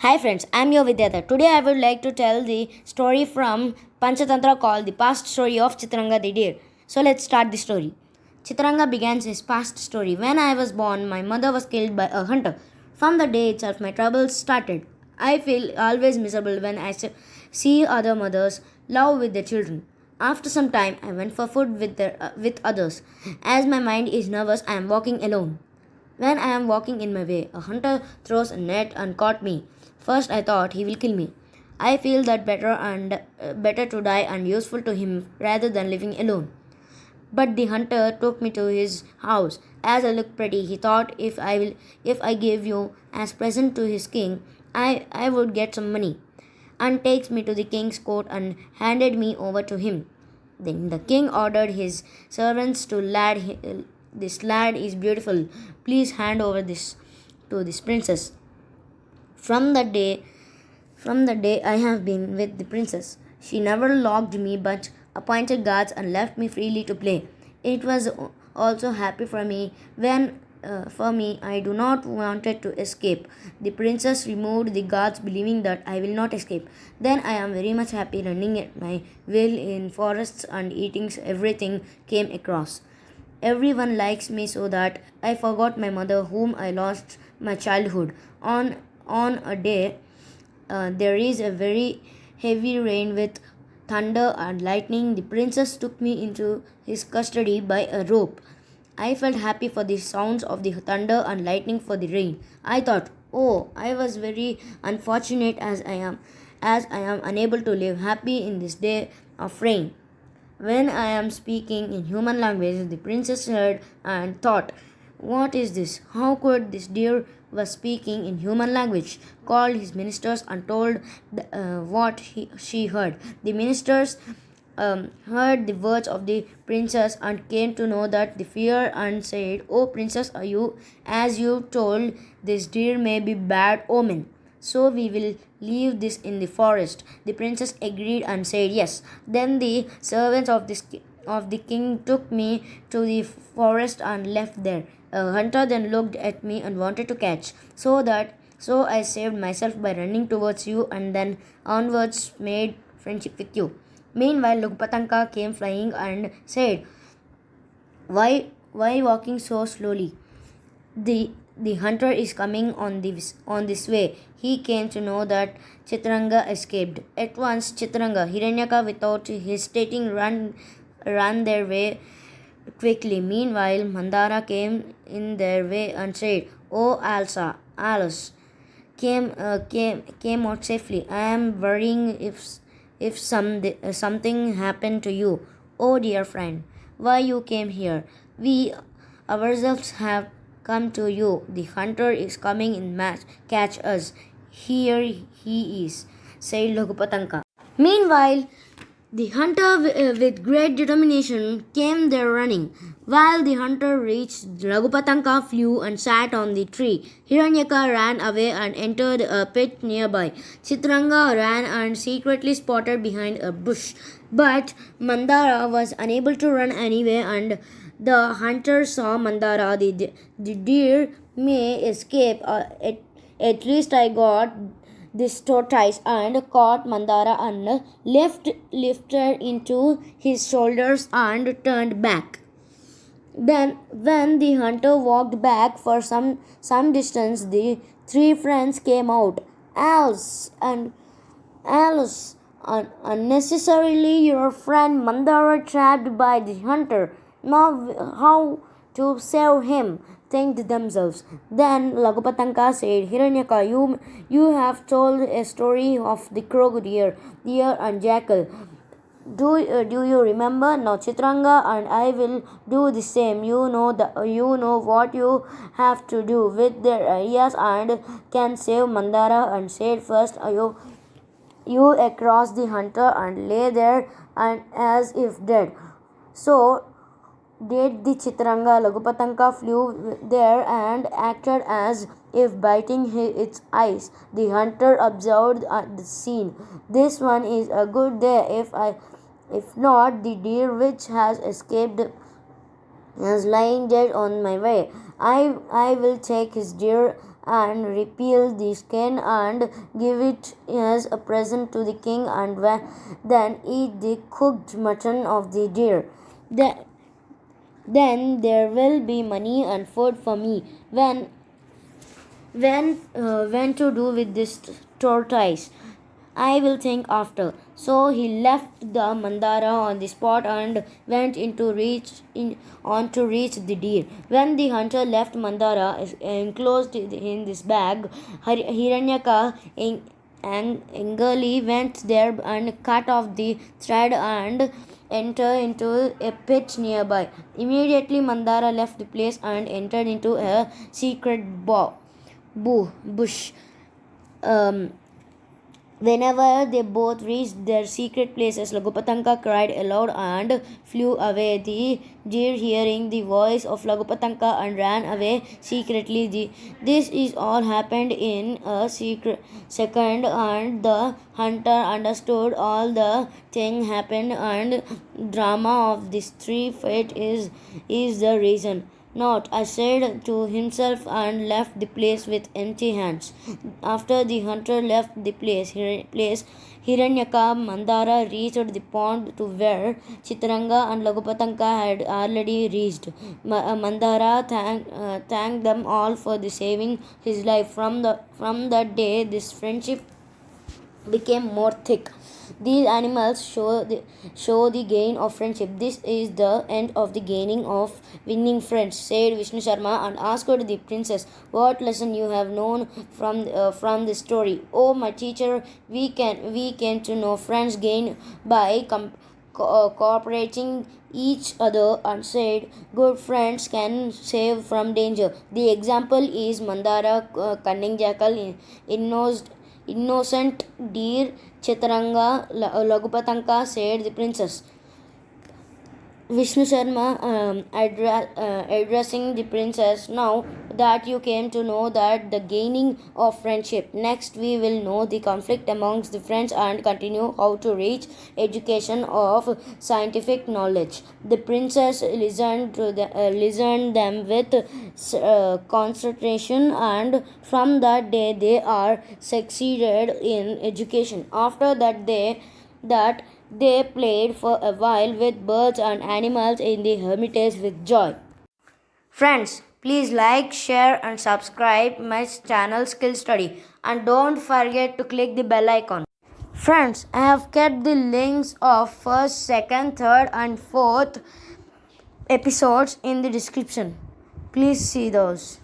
Hi friends, I'm your Vidyadhar. Today I would like to tell the story from Panchatantra called The Past Story of Chitranga the Deer. So let's start the story. Chitranga begins his past story. When I was born, my mother was killed by a hunter. From the day itself, my troubles started. I feel always miserable when I see other mothers love with their children. After some time, I went for food with others. As my mind is nervous, I am walking alone. When I am walking in my way, a hunter throws a net and caught me. First, I thought he will kill me. I feel that better to die and useful to him rather than living alone. But the hunter took me to his house. As I looked pretty, he thought if I gave you as present to his king, I would get some money. And takes me to the king's court and handed me over to him. Then the king ordered his servants to this lad is beautiful. Please hand over this to this princess. From the day from the day I have been with the princess, she never locked me but appointed guards and left me freely to play. It was also happy for me when for me I do not wanted to escape. The princess removed the guards believing that I will not escape. Then I am very much happy running at my will in forests and eating everything came across. Everyone likes me so that I forgot my mother whom I lost my childhood. On a day there is a very heavy rain with thunder and lightning. The princess took me into his custody by a rope. I felt happy for the sounds of the thunder and lightning for the rain. I thought, oh, I was very unfortunate as I am unable to live happy in this day of rain. When I am speaking in human language, the princess heard and thought, what is this? How could this deer was speaking in human language? Called his ministers and told she heard. The ministers heard the words of the princess and came to know that the fear and said, "O princess, are you as you told this deer may be bad omen? So we will leave this in the forest." The princess agreed and said yes. Then the servants of the king took me to the forest and left there. A hunter then looked at me and wanted to catch, so I saved myself by running towards you and then onwards made friendship with you. Meanwhile, Lugpatanka came flying and said, why walking so slowly? The hunter is coming on this way. He came to know that Chitranga escaped. At once Chitranga, Hiranyaka without hesitating ran their way quickly. Meanwhile, Mandara came in their way and said, "Oh Alice, came out safely. I am worrying if something happened to you. Oh dear friend, why you came here? We ourselves have come to you. The hunter is coming in mass. Catch us. Here he is," said Laghupatanka. Meanwhile, the hunter with great determination came there running. While the hunter reached, Raghupatanka flew and sat on the tree. Hiranyaka ran away and entered a pit nearby. Chitranga ran and secretly spotted behind a bush. But Mandara was unable to run anyway, and the hunter saw Mandara. The deer may escape. At least I got this tortoise and caught Mandara and lifted into his shoulders and turned back. Then, when the hunter walked back for some distance, the three friends came out. Alice, unnecessarily your friend Mandara trapped by the hunter. Now, how to save him? Thanked themselves. Then Laghupatanka said, Hiranyaka, you have told a story of the crow, deer and jackal. Do you remember? Now Chitranga and I will do the same. You know what you have to do with their ideas and can save Mandara and said first you across the hunter and lay there and as if dead. So did the Chitranga. Laghupatanka flew there and acted as if biting its eyes. The hunter observed the scene. This one is a good day. If not, the deer which has escaped is lying dead on my way. I will take his deer and repeel the skin and give it as a present to the king, and then eat the cooked mutton of the deer. Then there will be money and food for me. When to do with this tortoise? I will think after. So he left the Mandara on the spot and went on to reach the deer. When the hunter left Mandara enclosed in this bag, Hiranyaka angrily went there and cut off the thread and entered into a pit nearby. Immediately Mandara left the place and entered into a secret bush. Um, Whenever they both reached their secret places, Laghupatanka cried aloud and flew away. The deer, hearing the voice of Laghupatanka, and ran away secretly. This is all happened in a second, and the hunter understood all the thing happened, and drama of this three fate is the reason. Not, I said to himself, and left the place with empty hands. After the hunter left the place, Hiranyaka Mandara reached the pond to where Chitranga and Laghupatanka had already reached. Mandara thanked them all for the saving his life. From that day, this friendship became more thick. These animals show the gain of friendship. This is the end of the gaining of winning friends, said Vishnu Sharma, and asked the princess what lesson you have known from this story. Oh, my teacher, we came to know friends gain by cooperating each other, and said good friends can save from danger. The example is Mandara, cunning jackal, innocent deer, Chitranga, Laghupatanka, said the princess. Vishnu Sharma addressing the princess, now that you came to know that the gaining of friendship, next we will know the conflict amongst the friends and continue how to reach education of scientific knowledge. The princess listened them with concentration, and from that day they are succeeded in education. After that they played for a while with birds and animals in the hermitage with joy. Friends, please like, share and subscribe my channel Skill Study, and don't forget to click the bell icon. Friends, I have kept the links of first, second, third and fourth episodes in the description. Please see those.